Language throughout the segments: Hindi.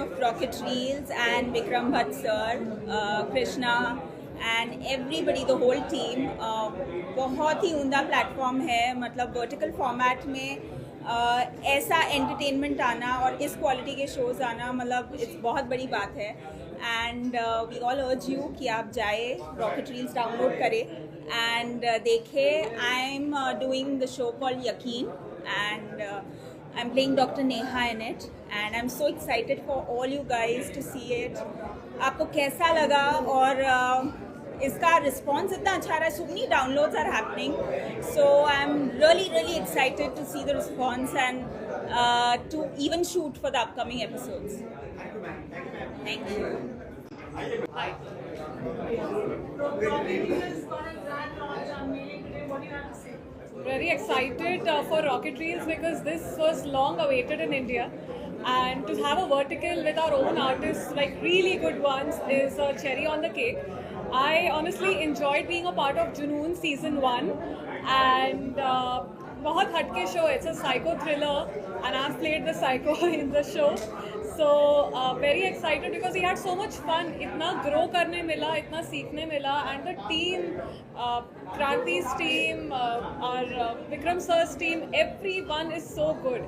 of Rocket Reels and Vikram Bhatt sir, Krishna and everybody, the whole team. बहुत ही उमदा प्लेटफॉर्म है, मतलब वर्टिकल फॉर्मेट में ऐसा एंटरटेनमेंट आना और इस क्वालिटी के शोज़ आना, मतलब इट्स बहुत बड़ी बात है. And we all urge you कि आप जाए, रॉकेट रील्स डाउनलोड करें एंड देखें. I am doing the show called Yakeen and I'm playing Dr. Neha in it and I'm so excited for all you guys to see it. आपको कैसा लगा? और इसका रिस्पॉन्स इतना अच्छा रहा है. So many downloads are happening, so I'm really excited to see the response and to even shoot for the upcoming episodes. Thank you. Hi. Very excited for Rocket Reels because this was long awaited in India, and to have a vertical with our own artists, like really good ones, is a cherry on the cake. I honestly enjoyed being a part of Junoon season 1, and बहुत हटके show. It's a psycho thriller and I've played the psycho in the show. So very excited because we had so much fun. इतना grow करने मिला, इतना सीखने मिला, and the team, Kranti's team, our Vikram sir's team, everyone is so good.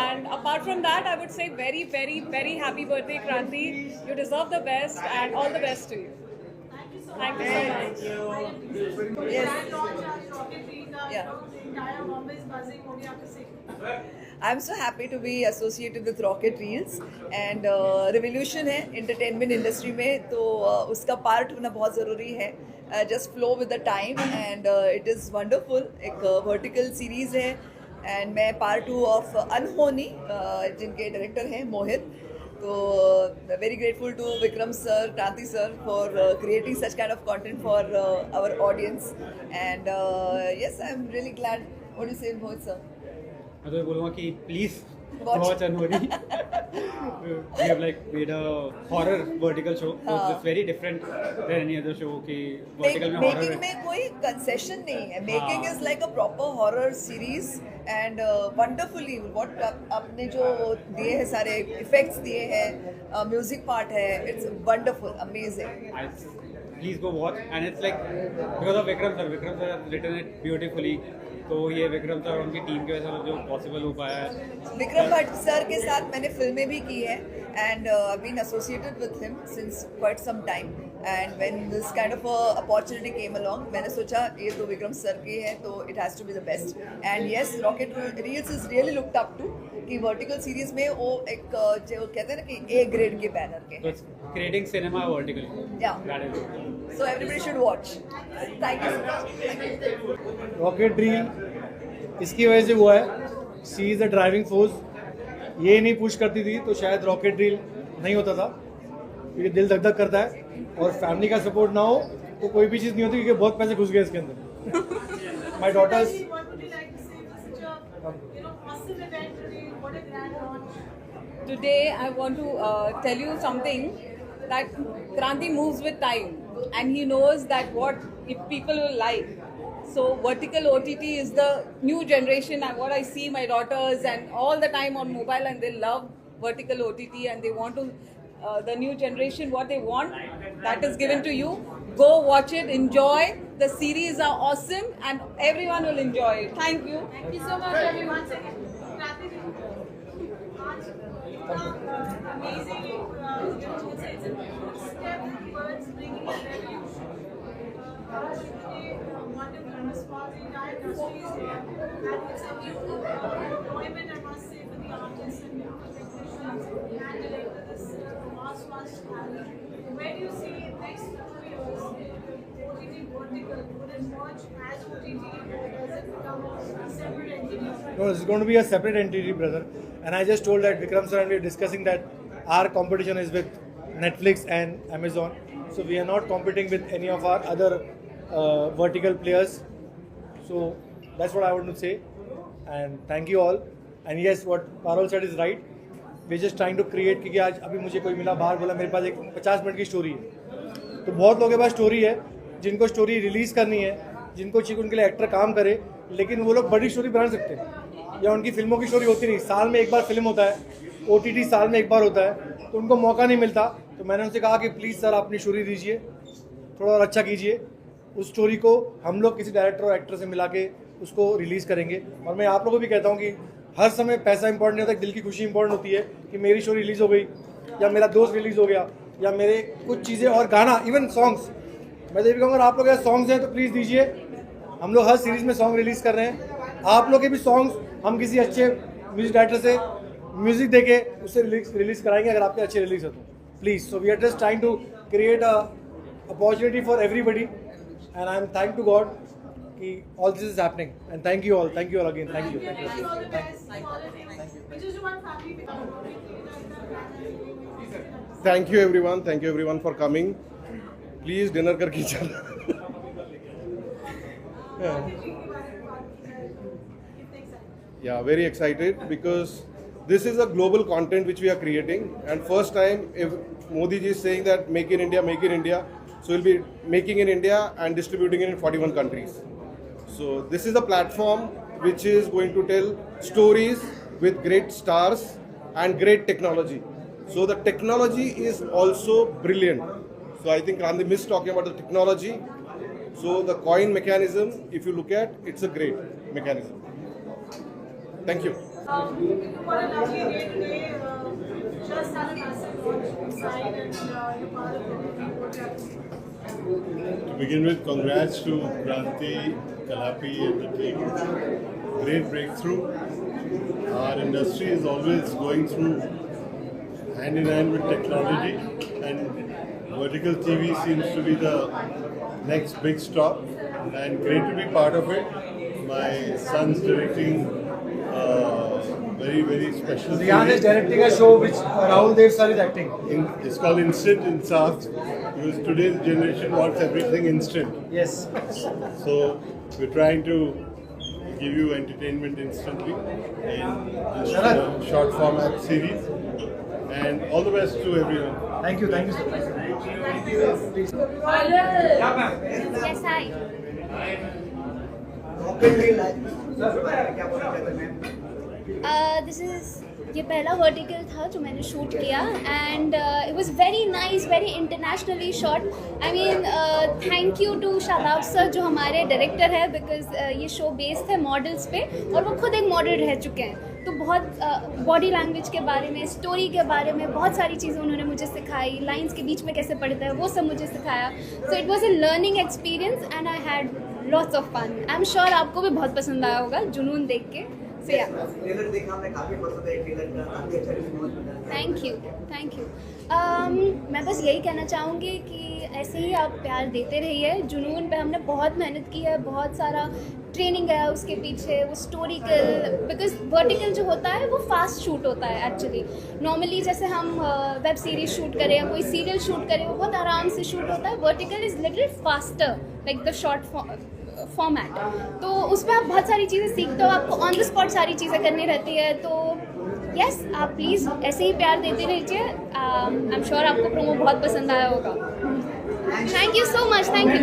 And apart from that, I would say very happy birthday, Kranti. You deserve the best and all the best to you. Thank you so much. Yes. I'm so happy to be associated with Rocket Reels and revolution है entertainment industry में, तो उसका part होना बहुत ज़रूरी है. Just flow with the time and it is wonderful. एक vertical series है and मैं part 2 of अनहोनी, जिनके director हैं मोहित. So very grateful to Vikram sir, Kranti sir for creating such kind of content for our audience, and yes, I'm really glad. What do you say, Mohit sir? मैं तो बोलूँगा कि please watch अनहोनी. We have like made a horror vertical show, so it's very different than any other show. कि vertical में horror Making में कोई concession नहीं है. Making is like a proper horror series and wonderfully what आपने जो दिए हैं सारे effects दिए हैं, music part है, it's wonderful, amazing. Please go watch, and it's like because of Vikram sir. Vikram sir has written it beautifully. तो ये विक्रम सर और उनकी टीम की वजह से जो पॉसिबल हो पाया है. विक्रम भट्ट सर के साथ मैंने फिल्में भी की है and been associated with him since quite some time, and when this kind of a opportunity came along, मैंने सोचा ये तो विक्रम सर की है तो it has to be the best. And yes, Rocket Reels is really looked up to कि vertical series में वो एक जो कहते हैं ना कि A grade के बैनर के. So it's creating cinema vertically. Yeah. That is it. So everybody should watch. Thank you so much. Rocket drill इसकी वजह से हुआ है. She is a driving force. ये नहीं पुश करती थी तो शायद रॉकेट ड्रील नहीं होता था, क्योंकि दिल धक धक करता है, और फैमिली का सपोर्ट ना हो तो कोई भी चीज़ नहीं होती, क्योंकि बहुत पैसे घुस गए इसके अंदर. माई daughters. Today I want to tell you something, that Kranti moves with time and he knows that what if people will like. So vertical OTT is the new generation, and what I see my daughters and all the time on mobile, and they love vertical OTT and they want to the new generation, what they want, that is given to you. Go watch it, enjoy. The series are awesome and everyone will enjoy it. Thank you. Thank you so much everyone. Amazing, it's a step towards bringing a revolution. Wonderful response. The entire industry is here, and it's a new employment, I must say, for the artists and technicians and directors. Must have. Where do you see next 2 years OTT vertical? Would it merge as OTT, or does it become a separate entity? No, it's going to be a separate entity, brother. And I just told that Vikram sir and we are discussing that our competition is with Netflix and Amazon. So we are not competing with any of our other vertical players. So that's what I want to say. And thank you all. And yes, what Parul said is right. We're just trying to create, क्योंकि आज अभी मुझे कोई मिला बाहर, बोला मेरे पास एक 50 मिनट की स्टोरी है. तो बहुत लोगों के पास स्टोरी है, जिनको स्टोरी रिलीज़ करनी है, जिनको चाहिए उनके लिए एक्टर काम करे, लेकिन वो लोग बड़ी स्टोरी बना सकते हैं, या उनकी फिल्मों की स्टोरी होती नहीं. साल में एक बार फिल्म होता है, OTT साल में एक बार होता है, तो उनको मौका नहीं मिलता, तो मैंने उनसे कहा कि प्लीज़ सर अपनी स्टोरी दीजिए, थोड़ा और अच्छा कीजिए। उस स्टोरी को हम लोग किसी डायरेक्टर और एक्टर से मिला के उसको रिलीज़ करेंगे। और मैं आप लोगों को भी कहता हूँ कि हर समय पैसा इंपॉर्टेंट नहीं होता, दिल की खुशी इंपॉर्टेंट होती है कि मेरी स्टोरी रिलीज़ हो गई या मेरा दोस्त रिलीज़ हो गया या मेरे कुछ चीज़ें और गाना, इवन सॉन्ग्स। मैं तो ये भी कहूँगा, आप लोग अगर सॉन्ग्स हैं तो प्लीज़ दीजिए। हम लोग हर सीरीज़ में सॉन्ग रिलीज़ कर रहे हैं। आप लोग के भी सॉन्ग्स हम किसी अच्छे म्यूजिक डायरेक्टर से म्यूजिक देके उससे रिलीज़ कराएंगे, अगर आपके अच्छे रिलीज़ हो तो please. So we are just trying to create a opportunity for everybody, and I am thank to God कि all this is happening, and thank you all again, thank you. Wish you all the best. Holidays. We just want family pictures. Thank you everyone for coming. Please dinner करके चलो. Yeah, very excited because this is a global content which we are creating, and first time if Modi ji is saying that make in India, so we'll be making in India and distributing it in 41 countries. So this is a platform which is going to tell stories with great stars and great technology. So the technology is also brilliant. So I think Randi missed talking about the technology. So the coin mechanism, if you look at, it's a great mechanism. Thank you. What a lovely day today. Just had a massive launch inside, and you're part of it. To begin with, congrats to Kranti, Kalapi and the team. Great breakthrough. Our industry is always going through hand in hand with technology, and vertical TV seems to be the next big stop, and great to be part of it. My son's directing very special Ziyan is series. directing a show which Rahul Dev sir is acting. It's called Instant in South, because today's generation wants everything instant. Yes. So we're trying to give you entertainment instantly in this short format series, and all the best to everyone. Thank you sir. Yes, hi. This is ये पहला वर्टिकल था जो मैंने शूट किया, and it was very nice, very internationally shot. I mean thank you to Shadab sir जो हमारे डायरेक्टर है, बिकॉज ये शो बेस्ड है मॉडल्स पे और वो खुद एक मॉडल रह चुके हैं. तो बहुत बॉडी लैंग्वेज के बारे में, स्टोरी के बारे में बहुत सारी चीज़ें उन्होंने मुझे सिखाई. लाइंस के बीच में कैसे पढ़ता है वो सब मुझे सिखाया. So it was a learning experience and I had lots of fun. I am sure आपको भी बहुत पसंद आया होगा जुनून देख के. So yeah. Thank you. मैं बस यही कहना चाहूँगी कि ऐसे ही आप प्यार देते रहिए. जुनून पे हमने बहुत मेहनत की है, बहुत सारा ट्रेनिंग है उसके पीछे. वो स्टोरिकल, बिकॉज वर्टिकल जो होता है वो फास्ट शूट होता है एक्चुअली. नॉर्मली जैसे हम वेब सीरीज शूट करें या कोई सीरियल शूट करें वो बहुत आराम से शूट होता है. Vertical is little faster, like the short format. तो उसमें आप बहुत सारी चीज़ें सीखते हो, आपको ऑन द स्पॉट सारी चीज़ें करनी रहती है. तो यस, आप प्लीज़ ऐसे ही प्यार देते रहिए. आई एम श्योर आपको प्रोमो बहुत पसंद आया होगा. Thank you so much. Thank you.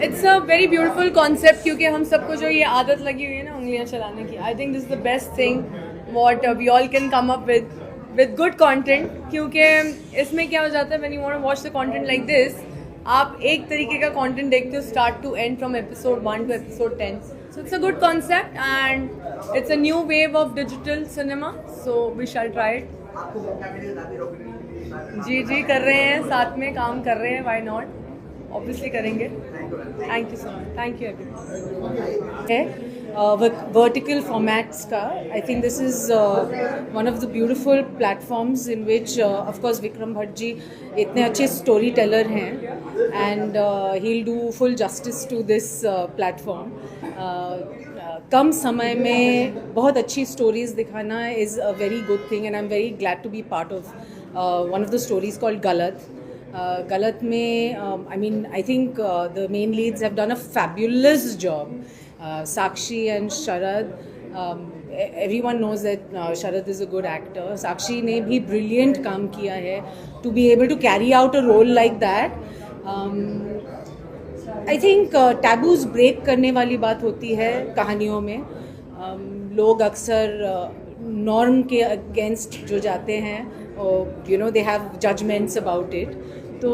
It's a very beautiful concept, क्योंकि हम सबको जो ये आदत लगी हुई है ना उंगलियां चलाने की. I think this is the best thing what we all can come up with good content. क्योंकि इसमें क्या हो जाता है, when you want to watch the content like this, आप एक तरीके का content देखते हो start to end from episode 1 to episode 10. So it's a good concept and it's a new wave of digital cinema. So we shall try it. जी कर रहे हैं, साथ में काम कर रहे हैं. Why not? Obviously करेंगे. Thank you so much. Thank you everyone. Vertical formats का, I think this is one of the beautiful platforms in which of course Vikram Bhatt ji इतने अच्छे story teller हैं, and he'll do full justice to this platform. कम समय में बहुत अच्छी stories दिखाना is a very good thing, and I'm very glad to be part of one of the stories called Galat. Galat में I mean I think the main leads have done a fabulous job. Sakshi and Sharad, everyone knows that Sharad is a good actor. Sakshi ने भी brilliant काम किया है to be able to carry out a role like that. I think taboos break करने वाली बात होती है कहानियों में. लोग अक्सर नॉर्म के अगेंस्ट जो जाते हैं, you know, they have judgments about it. तो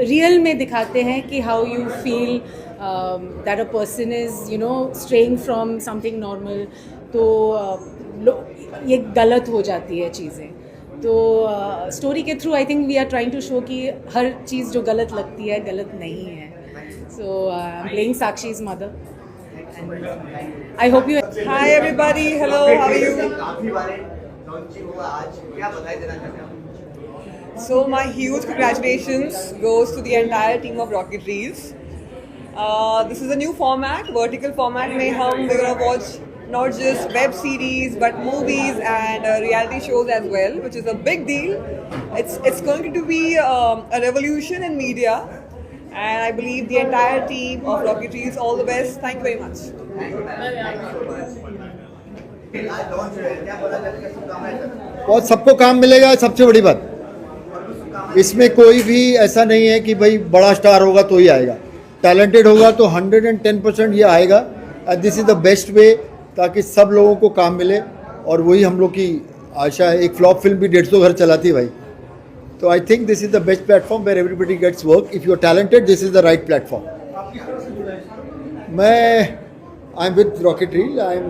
रियल में दिखाते हैं कि how you feel that a person is, you know, straying from something normal. तो ये गलत हो जाती है चीज़ें. तो स्टोरी के through I think we are trying to show कि हर चीज़ जो गलत लगती है गलत नहीं है. So I am playing Sakshi's mother. I hope you. Hi everybody, hello, how are you? So my huge congratulations goes to the entire team of Rocket Reels. This is a new format, vertical format. We're gonna watch not just web series but movies and reality shows as well, which is a big deal. It's going to be a revolution in media. And I believe the entire team of Rocket Reels, all the best. Thank you very much. बहुत सबको काम मिलेगा, सबसे बड़ी बात. इसमें कोई भी ऐसा नहीं है कि भाई बड़ा स्टार होगा तो ही आएगा. टैलेंटेड होगा तो 110% ये आएगा. And this is the best way, ताकि सब लोगों को काम मिले. और वही हम लोग की आशा है. एक फ्लॉप फिल्म भी 150 घर चलाती है भाई. So I think this is the best platform where everybody gets work. If you are talented, this is the right platform. I'm with Rocket Reel. I'm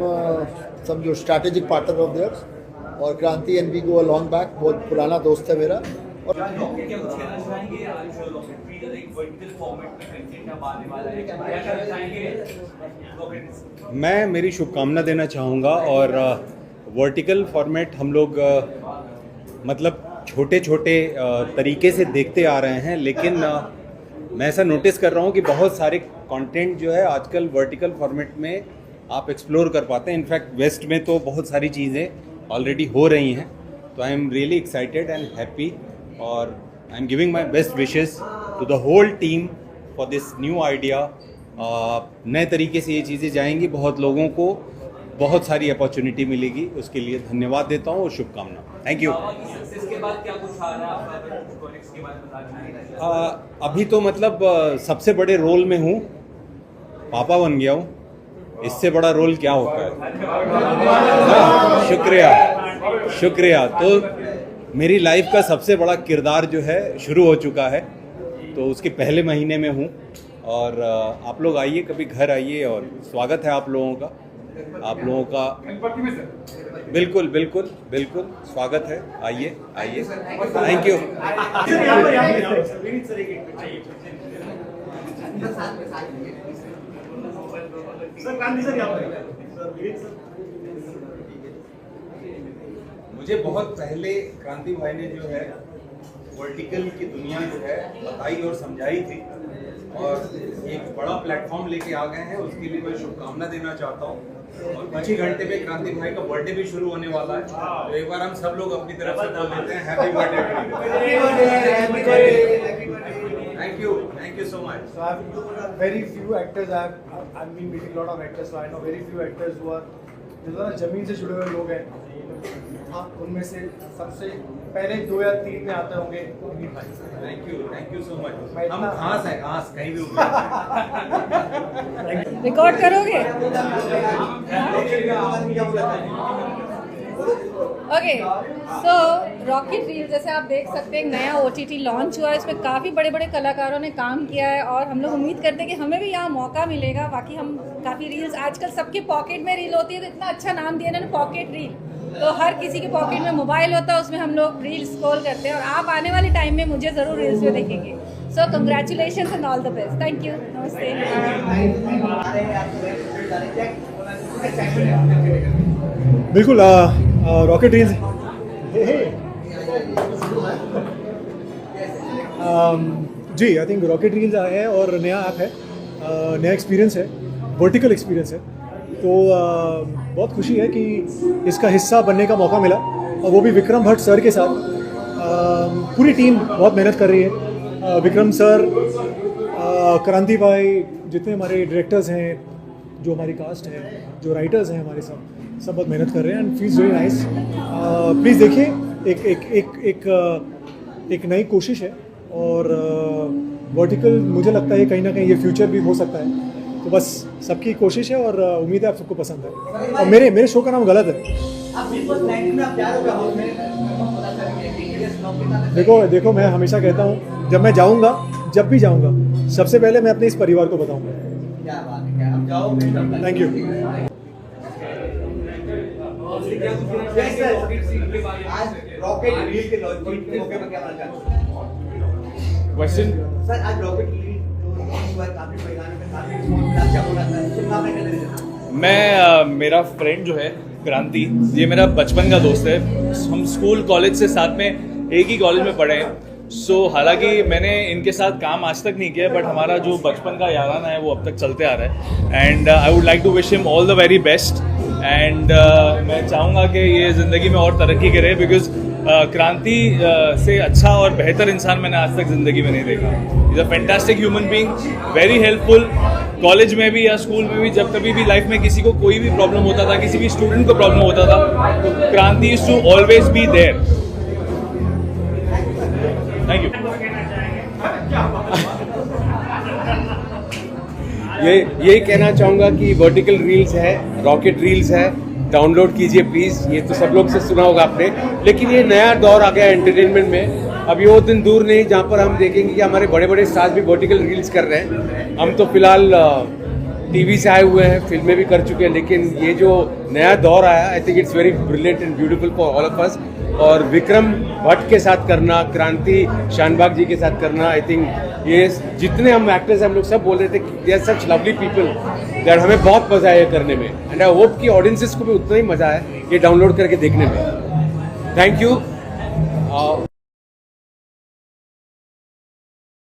some strategic partner of theirs. और क्रांति and we go a long back. बहुत पुराना दोस्त है मेरा. मैं मेरी शुभकामना देना चाहूँगा. और वर्टिकल फॉर्मेट हम लोग मतलब छोटे छोटे तरीके से देखते आ रहे हैं, लेकिन मैं ऐसा नोटिस कर रहा हूँ कि बहुत सारे कंटेंट जो है आजकल वर्टिकल फॉर्मेट में आप एक्सप्लोर कर पाते हैं. इनफैक्ट वेस्ट में तो बहुत सारी चीज़ें ऑलरेडी हो रही हैं. तो I am really excited and happy, और I am giving my best wishes to the whole team for this new idea. नए तरीके से ये चीज़ें जाएंगी, बहुत लोगों को बहुत सारी अपॉर्चुनिटी मिलेगी. उसके लिए धन्यवाद देता हूँ और शुभकामना. Thank you. इसके बाद क्या कुछ आ रहा है के बारे में बताना? अभी तो मतलब सबसे बड़े रोल में हूँ, पापा बन गया हूँ. इससे बड़ा रोल क्या होता है. शुक्रिया. तो मेरी लाइफ का सबसे बड़ा किरदार जो है शुरू हो चुका है, तो उसके पहले महीने में हूँ. और आप लोग आइए, कभी घर आइए, और स्वागत है आप लोगों का. आप लोगों का बिल्कुल बिल्कुल बिल्कुल स्वागत है. आइए. Thank you. मुझे बहुत पहले क्रांति भाई ने जो है वर्टिकल की दुनिया जो है बताई और समझाई थी, और एक बड़ा प्लेटफॉर्म लेके आ गए हैं. उसके लिए मैं शुभकामना देना चाहता हूँ. और कुछ ही घंटे में क्रांति भाई का बर्थडे भी शुरू होने वाला है. तो एक बार हम सब लोग अपनी तरफ से बोल देते हैं happy birthday. Thank you so much. So I have very few actors. I've been meeting a lot of actors, so I know very few actors who are जो जमीन से जुड़े हुए लोग हैं. हाँ, उनमें से सबसे पहले 2 या 3 में आते होंगे अमित भाई. Thank you so much. हम घास कहीं भी रिकॉर्ड करोगे? ओके, सो रॉकेट रील जैसे आप देख सकते हैं नया OTT लॉन्च हुआ है. इसमें काफ़ी बड़े बड़े कलाकारों ने काम किया है, और हम लोग उम्मीद करते हैं कि हमें भी यहाँ मौका मिलेगा. बाकी हम काफ़ी रील्स, आजकल सबके पॉकेट में रील होती है, तो इतना अच्छा नाम दिया इन्होंने पॉकेट रील. तो हर किसी के पॉकेट में मोबाइल होता है, उसमें हम लोग रील स्क्रॉल करते हैं. और आप आने वाले टाइम में मुझे ज़रूर रील्स में देखेंगे. So congratulation and all the best. Thank you. नमस्ते. बिल्कुल. Rocket Reels ji, I think Rocket Reels आए हैं और नया ऐप है, नया एक्सपीरियंस है, वर्टिकल एक्सपीरियंस है. तो बहुत खुशी है कि इसका हिस्सा बनने का मौका मिला, और वो भी विक्रम भट्ट सर के साथ. पूरी टीम बहुत मेहनत कर रही है. विक्रम सर, क्रांति भाई, जितने हमारे डायरेक्टर्स हैं, जो हमारी कास्ट है, जो राइटर्स हैं हमारे, सब बहुत मेहनत कर रहे हैं. And feels very nice. Please देखिए, एक नई कोशिश है, और वर्टिकल मुझे लगता है कहीं ना कहीं ये फ्यूचर भी हो सकता है, तो बस सबकी कोशिश है और उम्मीद है आप सबको पसंद है। और मेरे शो का नाम गलत है। देखो मैं हमेशा कहता हूँ जब मैं जाऊँगा, जब भी जाऊँगा, सबसे पहले मैं अपने इस परिवार को बताऊँगा। Thank you. क्वेश्चन सर, आज रॉकेट मेरा फ्रेंड जो है क्रांति, ये मेरा बचपन का दोस्त है। हम स्कूल कॉलेज से साथ में एक ही कॉलेज में पढ़े हैं। हालांकि मैंने इनके साथ काम आज तक नहीं किया, बट हमारा जो बचपन का याराना है वो अब तक चलते आ रहा है। And I would like to wish him all the very best. And मैं चाहूँगा कि ये ज़िंदगी में और तरक्की करे, बिकॉज क्रांति से अच्छा और बेहतर इंसान मैंने आज तक ज़िंदगी में नहीं देखा। Is a fantastic human being, very helpful. College में भी या स्कूल में भी जब कभी भी लाइफ में किसी को कोई भी प्रॉब्लम होता था, किसी भी स्टूडेंट को प्रॉब्लम होता था, तो Kranti is to always be there. Thank you. यही कहना चाहूँगा कि वर्टिकल रील्स है, रॉकेट रील्स है, डाउनलोड कीजिए प्लीज़। ये तो सब लोग से सुना होगा आपने, लेकिन ये नया दौर आ गया एंटरटेनमेंट में। अब ये वो दिन दूर नहीं जहाँ पर हम देखेंगे कि हमारे बड़े बड़े स्टार्स भी वर्टिकल रील्स कर रहे हैं। हम तो फिलहाल टीवी से आए हुए हैं, फिल्में भी कर चुके हैं, लेकिन ये जो नया दौर आया, I think it's very brilliant and beautiful for all of us. और विक्रम भट्ट के साथ करना, क्रांति शानबाग जी के साथ करना, आई थिंक ये जितने हम एक्टर्स हम लोग सब बोल रहे थे they are such lovely people that हमें बहुत मजा आया करने में। एंड आई होप कि ऑडियंसेस को भी उतना ही मजा आए ये डाउनलोड करके देखने में। Thank you.